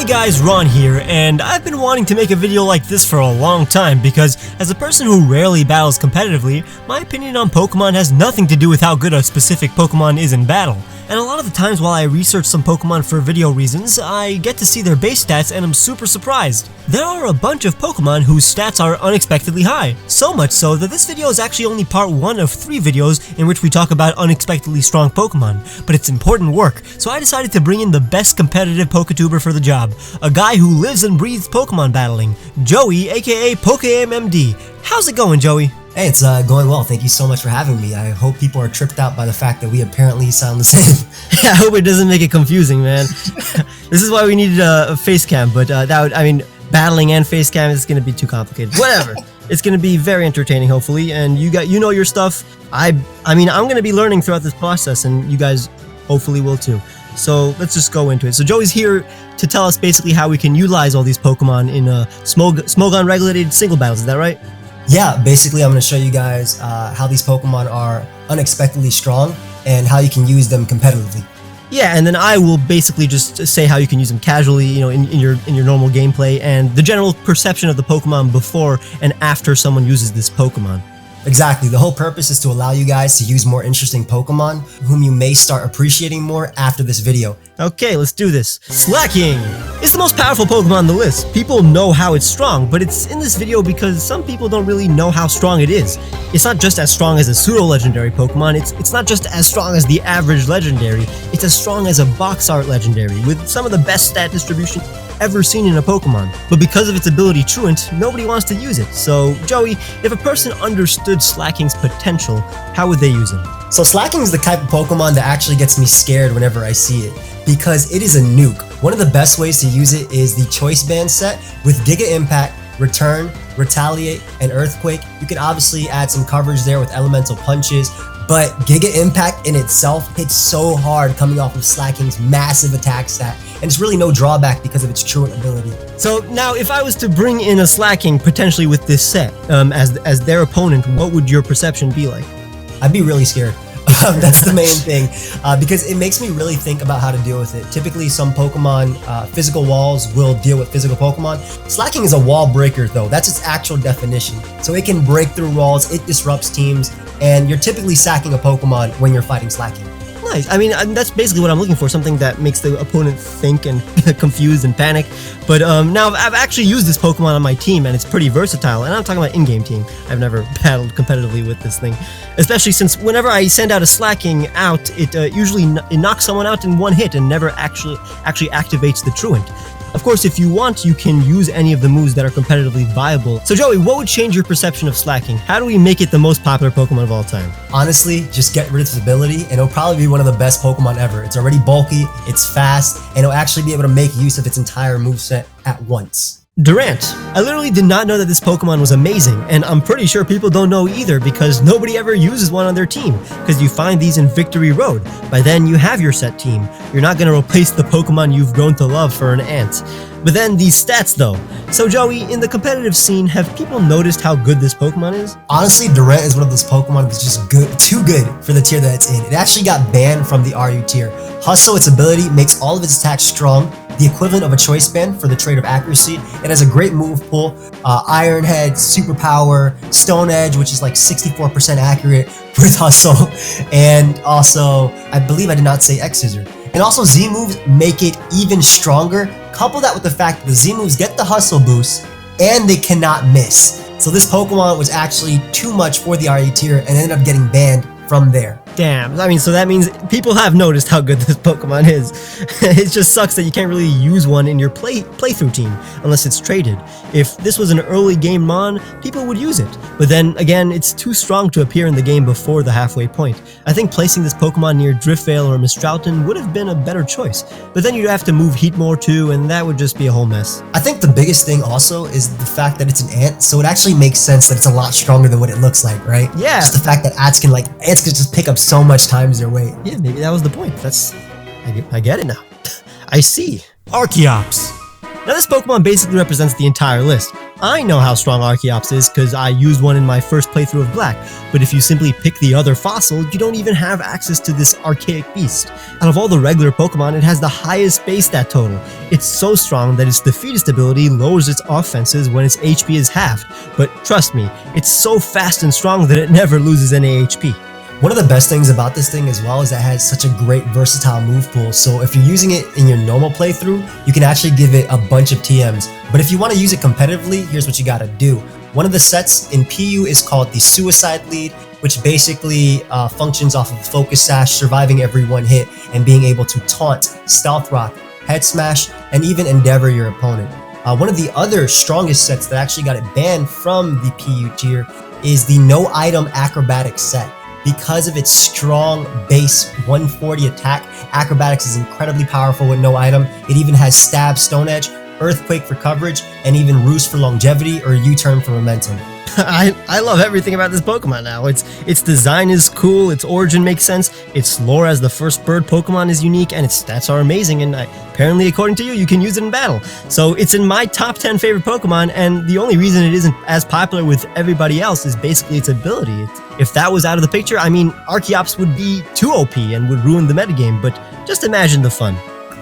Hey guys, Ron here, and I've been wanting to make a video like this for a long time because as a person who rarely battles competitively, my opinion on Pokemon has nothing to do with how good a specific Pokemon is in battle. And a lot of the times while I research some Pokemon for video reasons, I get to see their base stats and I'm super surprised. There are a bunch of Pokemon whose stats are unexpectedly high, so much so that this video is actually only part 1 of 3 videos in which we talk about unexpectedly strong Pokemon, but it's important work, so I decided to bring in the best competitive Poketuber for the job, a guy who lives and breathes Pokemon battling, Joey aka pokeaimMD. How's it going, Joey? Hey, it's going well. Thank you so much for having me. I hope people are tripped out by the fact that we apparently sound the same. Yeah, I hope it doesn't make it confusing, man. This is why we needed a face cam, but battling and face cam is going to be too complicated. Whatever. It's going to be very entertaining, hopefully, and you know your stuff. I'm going to be learning throughout this process, and you guys hopefully will too. So let's just go into it. So Joey's here to tell us basically how we can utilize all these Pokemon in Smogon regulated single battles. Is that right? Yeah, basically I'm going to show you guys how these Pokemon are unexpectedly strong and how you can use them competitively. Yeah, and then I will basically just say how you can use them casually, in your normal gameplay, and the general perception of the Pokemon before and after someone uses this Pokemon. Exactly. The whole purpose is to allow you guys to use more interesting Pokemon, whom you may start appreciating more after this video. Okay, let's do this. Slaking! It's the most powerful Pokemon on the list. People know how it's strong, but it's in this video because some people don't really know how strong it is. It's not just as strong as a pseudo-legendary Pokemon, it's not just as strong as the average legendary, it's as strong as a box art legendary, with some of the best stat distribution ever seen in a Pokemon. But because of its ability Truant, nobody wants to use it. So, Joey, if a person understood Slaking's potential, how would they use him? So Slaking is the type of Pokemon that actually gets me scared whenever I see it, because it is a nuke. One of the best ways to use it is the Choice Band set with Giga Impact, Return, Retaliate, and Earthquake. You can obviously add some coverage there with Elemental Punches, but Giga Impact in itself hits so hard coming off of Slaking's massive attack stat, and it's really no drawback because of its Truant ability. So now, if I was to bring in a Slaking potentially with this set as their opponent, what would your perception be like? I'd be really scared. That's the main thing, because it makes me really think about how to deal with it. Typically, some Pokemon, physical walls will deal with physical Pokemon. Slaking is a wall breaker, though. That's its actual definition. So it can break through walls, it disrupts teams, and you're typically sacking a Pokemon when you're fighting Slaking. Nice. That's basically what I'm looking for, something that makes the opponent think and confused and panic. But now I've actually used this Pokemon on my team, and it's pretty versatile, and I'm talking about in-game team. I've never battled competitively with this thing, especially since whenever I send out a Slaking out, it usually knocks someone out in one hit and never actually activates the Truant. Of course, if you want, you can use any of the moves that are competitively viable. So Joey, what would change your perception of Slaking? How do we make it the most popular Pokemon of all time? Honestly, just get rid of its ability, and it'll probably be one of the best Pokemon ever. It's already bulky, it's fast, and it'll actually be able to make use of its entire moveset at once. Durant. I literally did not know that this Pokemon was amazing, and I'm pretty sure people don't know either because nobody ever uses one on their team, because you find these in Victory Road. By then, you have your set team. You're not going to replace the Pokemon you've grown to love for an ant. But then these stats though. So Joey, in the competitive scene, have people noticed how good this Pokemon is? Honestly, Durant is one of those Pokemon that's just good, too good for the tier that it's in. It actually got banned from the RU tier. Hustle, its ability, makes all of its attacks strong, the equivalent of a Choice Band for the trait of accuracy. It has a great move pool, Iron Head, Superpower, Stone Edge, which is like 64% accurate with Hustle, and also, I believe I did not say X-Scissor. And also Z moves make it even stronger. Couple that with the fact that the Z moves get the Hustle boost and they cannot miss. So this Pokemon was actually too much for the RU tier and ended up getting banned from there. Damn, so that means people have noticed how good this Pokemon is. It just sucks that you can't really use one in your playthrough team unless it's traded. If this was an early game mon, people would use it. But then again, it's too strong to appear in the game before the halfway point. I think placing this Pokemon near Driftvale or Mistralton would have been a better choice. But then you'd have to move Heatmore too, and that would just be a whole mess. I think the biggest thing also is the fact that it's an ant, so it actually makes sense that it's a lot stronger than what it looks like, right? Yeah. Just the fact that ants can just pick up so much times their weight. Yeah, maybe that was the point. I get it now. I see. Archeops. Now this Pokemon basically represents the entire list. I know how strong Archeops is because I used one in my first playthrough of Black, but if you simply pick the other fossil, you don't even have access to this archaic beast. Out of all the regular Pokemon, it has the highest base stat total. It's so strong that its defeatist ability lowers its offenses when its HP is halved, but trust me, it's so fast and strong that it never loses any HP. One of the best things about this thing as well is that it has such a great versatile move pool, so if you're using it in your normal playthrough, you can actually give it a bunch of TMs. But if you want to use it competitively, here's what you gotta do. One of the sets in PU is called the Suicide Lead, which basically functions off of Focus Sash, surviving every one hit, and being able to taunt, Stealth Rock, Head Smash, and even Endeavor your opponent. One of the other strongest sets that actually got it banned from the PU tier is the No Item Acrobatics set. Because of its strong base 140 attack, Acrobatics is incredibly powerful with no item. It even has Stab, Stone Edge, Earthquake for coverage, and even Roost for longevity or U-turn for momentum. I love everything about this Pokemon now. Its design is cool, its origin makes sense, its lore as the first bird Pokemon is unique, and its stats are amazing, and apparently according to you, you can use it in battle. So it's in my top 10 favorite Pokemon, and the only reason it isn't as popular with everybody else is basically its ability. If that was out of the picture, I mean, Archeops would be too OP and would ruin the metagame, but just imagine the fun.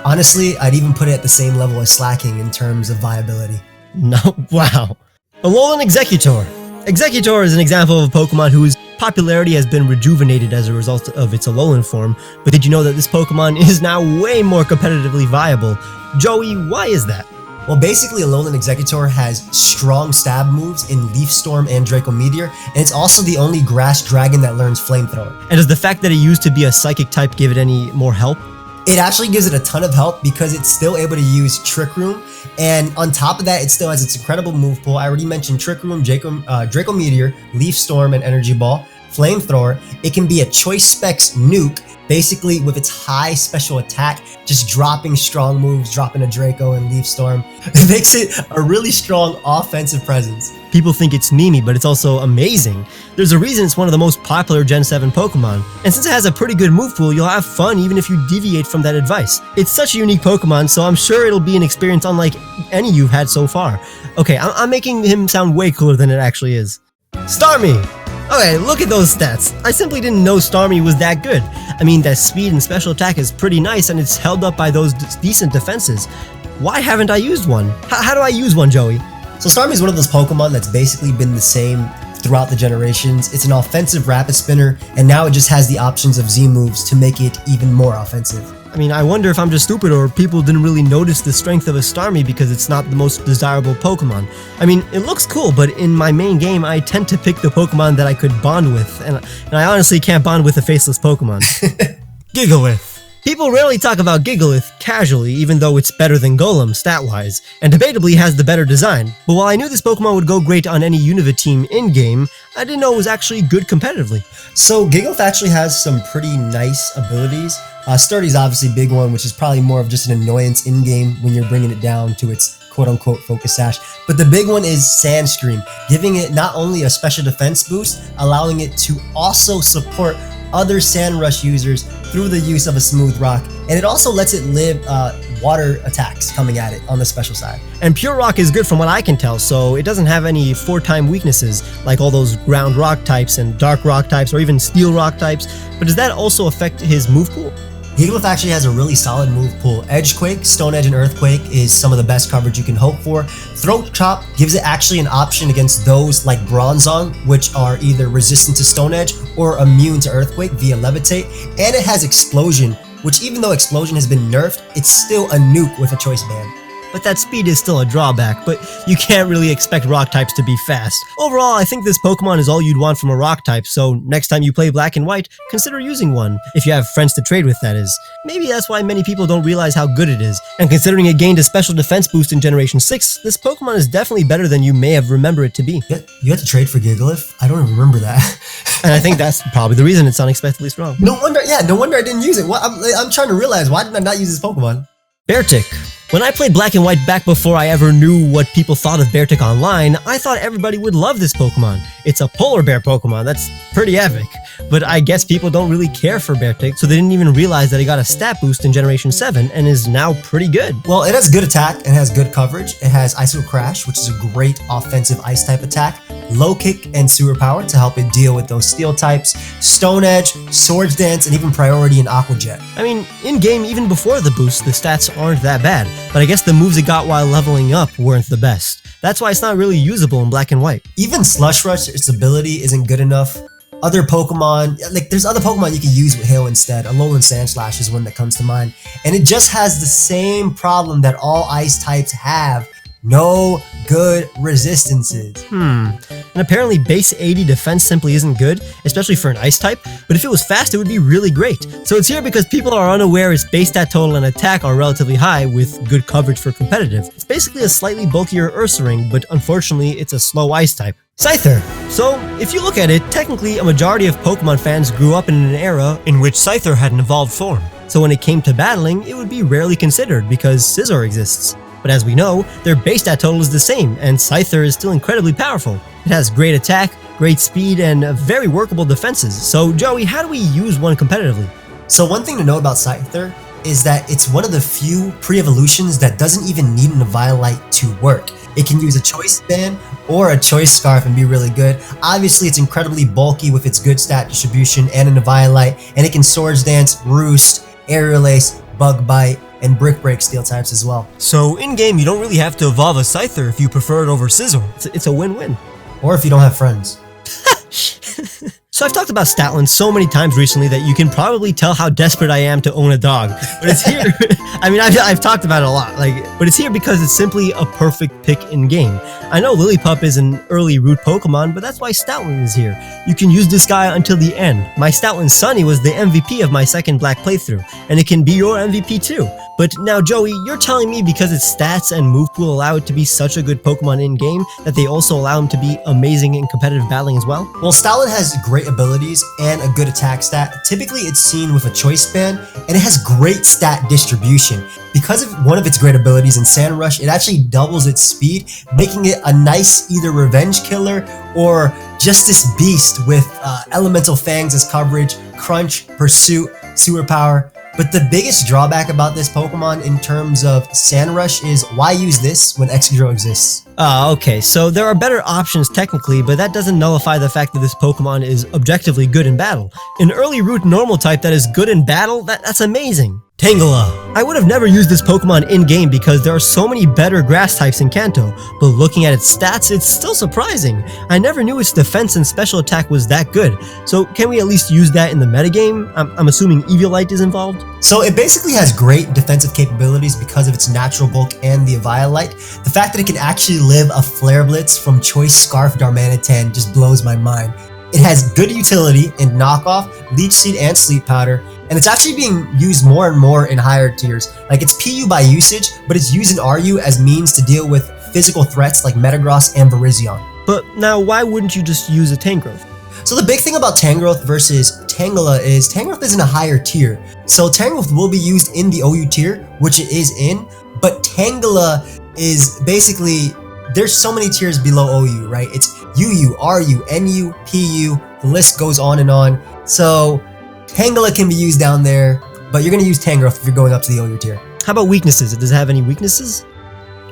Honestly, I'd even put it at the same level as Slacking in terms of viability. No, wow. Alolan Executor. Executor is an example of a Pokemon whose popularity has been rejuvenated as a result of its Alolan form, but did you know that this Pokemon is now way more competitively viable? Joey, why is that? Well, basically, Alolan Executor has strong stab moves in Leaf Storm and Draco Meteor, and it's also the only grass dragon that learns Flamethrower. And does the fact that it used to be a psychic type give it any more help? It actually gives it a ton of help because it's still able to use Trick Room, and on top of that, it still has its incredible move pool. I already mentioned Trick Room, Draco Meteor, Leaf Storm, and Energy Ball. Flamethrower, it can be a Choice Specs nuke, basically with its high special attack, just dropping strong moves, dropping a Draco and Leaf Storm. It makes it a really strong offensive presence. People think it's memey, but it's also amazing. There's a reason it's one of the most popular Gen 7 Pokemon, and since it has a pretty good move pool, you'll have fun even if you deviate from that advice. It's such a unique Pokemon, so I'm sure it'll be an experience unlike any you've had so far. Okay, I'm making him sound way cooler than it actually is. Starmie! Okay, look at those stats. I simply didn't know Starmie was that good. I mean, that speed and special attack is pretty nice, and it's held up by those decent defenses. Why haven't I used one? How do I use one, Joey? So Starmie is one of those Pokemon that's basically been the same throughout the generations. It's an offensive rapid spinner, and now it just has the options of Z moves to make it even more offensive. I mean, I wonder if I'm just stupid or people didn't really notice the strength of a Starmie because it's not the most desirable Pokemon. I mean, it looks cool, but in my main game, I tend to pick the Pokemon that I could bond with, and I honestly can't bond with a faceless Pokemon. Gigalith. People rarely talk about Gigalith casually, even though it's better than Golem stat-wise, and debatably has the better design. But while I knew this Pokemon would go great on any Unova team in-game, I didn't know it was actually good competitively. So Gigalith actually has some pretty nice abilities. Sturdy's obviously a big one, which is probably more of just an annoyance in-game when you're bringing it down to its quote-unquote Focus Sash. But the big one is Sand Scream, giving it not only a special defense boost, allowing it to also support other Sand Rush users through the use of a Smooth Rock, and it also lets it live water attacks coming at it on the special side. And Pure Rock is good from what I can tell, so it doesn't have any 4-time weaknesses like all those Ground Rock types and Dark Rock types or even Steel Rock types, but does that also affect his move pool? Gigalith actually has a really solid move pool. Edgequake, Stone Edge, and Earthquake is some of the best coverage you can hope for. Throat Chop gives it actually an option against those like Bronzong, which are either resistant to Stone Edge or immune to Earthquake via Levitate. And it has Explosion, which even though Explosion has been nerfed, it's still a nuke with a choice band. But that speed is still a drawback, but you can't really expect rock types to be fast. Overall, I think this Pokemon is all you'd want from a rock type, so next time you play Black and White, consider using one, if you have friends to trade with, that is. Maybe that's why many people don't realize how good it is, and considering it gained a special defense boost in Generation 6, this Pokemon is definitely better than you may have remembered it to be. You had to trade for Gigalith? I don't even remember that. And I think that's probably the reason it's unexpectedly strong. No wonder I didn't use it. I'm trying to realize, why did I not use this Pokemon? Beartic. When I played Black and White back before I ever knew what people thought of Beartic Online, I thought everybody would love this Pokemon. It's a polar bear Pokemon, that's pretty epic. But I guess people don't really care for Beartic, so they didn't even realize that it got a stat boost in Generation 7 and is now pretty good. Well, it has good attack and has good coverage. It has Icicle Crash, which is a great offensive ice type attack, low kick and sewer power to help it deal with those steel types, Stone Edge, Swords Dance, and even priority in Aqua Jet. I mean, in-game, even before the boost, the stats aren't that bad, but I guess the moves it got while leveling up weren't the best. That's why it's not really usable in Black and White. Even Slush Rush, its ability isn't good enough. Other Pokemon, like there's other Pokemon you can use with Hail instead. Alolan Sandslash is one that comes to mind. And it just has the same problem that all ice types have. No good resistances. And apparently base 80 defense simply isn't good, especially for an ice type, but if it was fast it would be really great. So it's here because people are unaware its base stat total and attack are relatively high with good coverage for competitive. It's basically a slightly bulkier Ursaring, but unfortunately it's a slow ice type. Scyther! So, if you look at it, technically a majority of Pokemon fans grew up in an era in which Scyther had an evolved form. So when it came to battling, it would be rarely considered because Scizor exists. But as we know, their base stat total is the same, and Scyther is still incredibly powerful. It has great attack, great speed, and very workable defenses. So Joey, how do we use one competitively? So one thing to know about Scyther is that it's one of the few pre-evolutions that doesn't even need an Eviolite to work. It can use a Choice Band or a Choice Scarf and be really good. Obviously, it's incredibly bulky with its good stat distribution and an Eviolite, and it can Swords Dance, Roost, Aerial Ace, Bug Bite, and Brick Break steel types as well. So in-game, you don't really have to evolve a Scyther if you prefer it over Scizor. It's a win-win. Or if you don't have friends. So I've talked about Statland so many times recently that you can probably tell how desperate I am to own a dog. But it's here. I mean, I've talked about it a lot. But it's here because it's simply a perfect pick in game. I know Lillipup is an early root Pokemon, but that's why Stoutland is here. You can use this guy until the end. My Stoutland Sunny was the MVP of my second Black playthrough, and it can be your MVP too. But now, Joey, you're telling me because its stats and move pool allow it to be such a good Pokemon in-game that they also allow him to be amazing in competitive battling as well? Well, Stoutland has great abilities and a good attack stat. Typically, it's seen with a Choice Band, and it has great stat distribution. Because of one of its great abilities in Sand Rush, it actually doubles its speed, making it a nice either revenge killer or just this beast with Elemental Fangs as coverage, Crunch, Pursuit, Sewer Power. But the biggest drawback about this Pokemon in terms of Sand Rush is why use this when Executory exists? Okay, so there are better options technically, but that doesn't nullify the fact that this Pokemon is objectively good in battle. An early root normal type that is good in battle, that's amazing. Tangela. I would have never used this Pokemon in-game because there are so many better grass types in Kanto, but looking at its stats, it's still surprising. I never knew its defense and special attack was that good, so can we at least use that in the metagame? I'm assuming Eviolite is involved? So it basically has great defensive capabilities because of its natural bulk and the Eviolite. The fact that it can actually live a Flare Blitz from Choice Scarf Darmanitan just blows my mind. It has good utility in Knockoff, Leech Seed, and Sleep Powder, and it's actually being used more and more in higher tiers. Like, it's PU by usage, but it's used in RU as means to deal with physical threats like Metagross and Virizion. But now, why wouldn't you just use a Tangrowth? So the big thing about Tangrowth versus Tangela is Tangrowth is in a higher tier. So Tangrowth will be used in the OU tier, which it is in, but Tangela is basically, there's so many tiers below OU, right? It's UU, RU, NU, PU, the list goes on and on. So Tangela can be used down there, but you're going to use Tangrowth if you're going up to the OU tier. How about weaknesses? Does it have any weaknesses?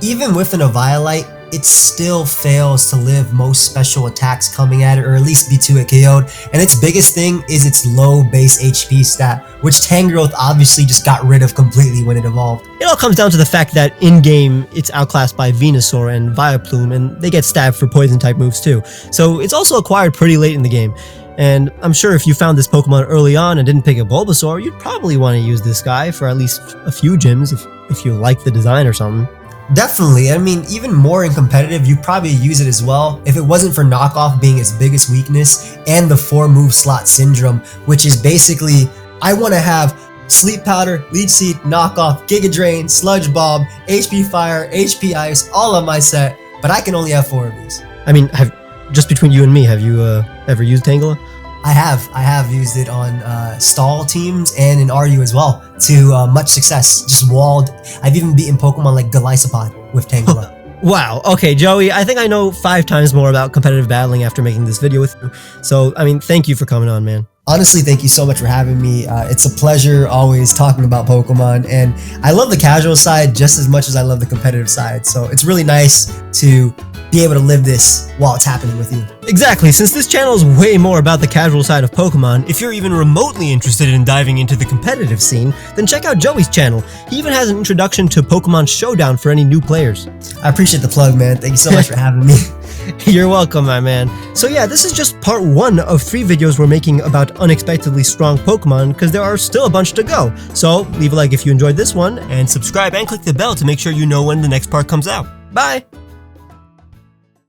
Even with an Eviolite, it still fails to live most special attacks coming at it, or at least be 2-hit KO'd. And its biggest thing is its low base HP stat, which Tangrowth obviously just got rid of completely when it evolved. It all comes down to the fact that in-game, it's outclassed by Venusaur and Vileplume, and they get stabbed for poison-type moves too. So it's also acquired pretty late in the game. And I'm sure if you found this Pokemon early on and didn't pick a Bulbasaur, you'd probably want to use this guy for at least a few gyms if you like the design or something. Definitely. I mean, even more in competitive, you'd probably use it as well if it wasn't for Knockoff being its biggest weakness and the 4-move slot syndrome, which is basically, I want to have Sleep Powder, Leech Seed, Knockoff, Giga Drain, Sludge Bomb, HP Fire, HP Ice, all on my set, but I can only have 4 of these. I mean, just between you and me, have you ever used Tangela? I have used it on stall teams and in RU as well. to much success. Just walled. I've even beaten Pokemon like Golisopod with Tangela. Wow, okay, Joey, I think I know 5 times more about competitive battling after making this video with you. So, I mean, thank you for coming on, man. Honestly, thank you so much for having me. It's a pleasure always talking about Pokemon, and I love the casual side just as much as I love the competitive side. So it's really nice to be able to live this while it's happening with you. Exactly, since this channel is way more about the casual side of Pokemon, if you're even remotely interested in diving into the competitive scene, then check out Joey's channel. He even has an introduction to Pokemon Showdown for any new players. I appreciate the plug, man. Thank you so much for having me. You're welcome, my man. So yeah, this is just part 1 of 3 videos we're making about unexpectedly strong Pokemon, because there are still a bunch to go. So leave a like if you enjoyed this one, and subscribe and click the bell to make sure you know when the next part comes out. Bye!